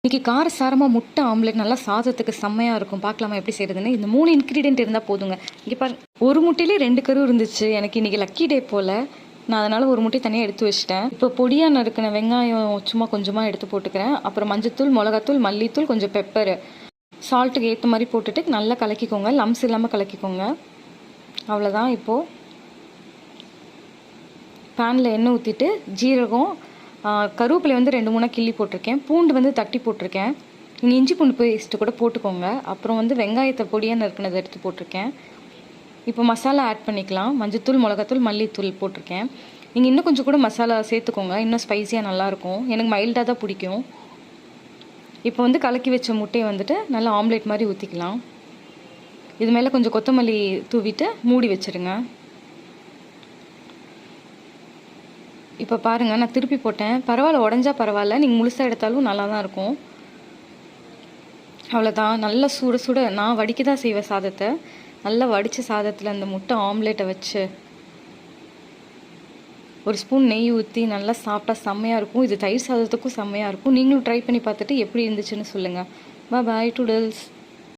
இன்றைக்கி காரசாரமாக முட்டை ஆம்லெட் நல்லா சாதத்துக்கு செம்மையாக இருக்கும். பார்க்கலாமா எப்படி செய்கிறதுன்னு. இந்த 3 இன்க்ரீடியன்ட் இருந்தால் போதுங்க. இங்கே பாரு, ஒரு முட்டையிலே 2 கரு இருந்துச்சு. எனக்கு இன்றைக்கி லக்கி டே போல். நான் அதனால் ஒரு முட்டை தனியாக எடுத்து வச்சிட்டேன். இப்போ பொடியாக நறுக்கின வெங்காயம் சும்மா கொஞ்சமாக எடுத்து போட்டுக்கிறேன். அப்புறம் மஞ்சத்தூள், மிளகாத்தூள், மல்லித்தூள், கொஞ்சம் பெப்பர், சால்ட்டுக்கு ஏற்ற மாதிரி போட்டுட்டு நல்லா கலக்கிக்கோங்க. லம்ஸ் இல்லாமல் கலக்கிக்கோங்க. அவ்வளோதான். இப்போது பேனில் எண்ணெய் ஊற்றிட்டு ஜீரகம், கருவேப்பிலை வந்து 2-3 கிள்ளி போட்டிருக்கேன். பூண்டு வந்து தட்டி போட்டிருக்கேன். நீங்கள் இஞ்சி பூண்டு பேஸ்ட்டு கூட போட்டுக்கோங்க. அப்புறம் வந்து வெங்காயத்தை பொடியாக நறுக்கினதை எடுத்து போட்டிருக்கேன். இப்போ மசாலா ஆட் பண்ணிக்கலாம். மஞ்சத்தூள், மிளகாத்தூள், மல்லித்தூள் போட்டிருக்கேன். நீங்கள் இன்னும் கொஞ்சம் கூட மசாலா சேர்த்துக்கோங்க. இன்னும் ஸ்பைஸியாக நல்லாயிருக்கும். எனக்கு மைல்டாக தான் பிடிக்கும். இப்போ வந்து கலக்கி வச்ச முட்டையை வந்துட்டு நல்லா ஆம்லேட் மாதிரி ஊற்றிக்கலாம். இது மேலே கொஞ்சம் கொத்தமல்லி தூவிட்டு மூடி வச்சுருங்க. இப்போ பாருங்கள், நான் திருப்பி போட்டேன். பரவாயில்ல, உடஞ்சா பரவாயில்ல. நீங்கள் முழுசாக எடுத்தாலும் நல்லா தான் இருக்கும். அவ்வளோதான். நல்லா சுட சுட நான் வடிக்க தான் செய்வேன் சாதத்தை. நல்லா வடித்த சாதத்தில் அந்த முட்டை ஆம்லேட்டை வச்சு ஒரு ஸ்பூன் நெய் ஊற்றி நல்லா சாப்பிட்டா செம்மையாக இருக்கும். இது தயிர் சாதத்துக்கும் செம்மையாக இருக்கும். நீங்களும் ட்ரை பண்ணி பார்த்துட்டு எப்படி இருந்துச்சுன்னு சொல்லுங்கள். பாய் டூடல்ஸ்.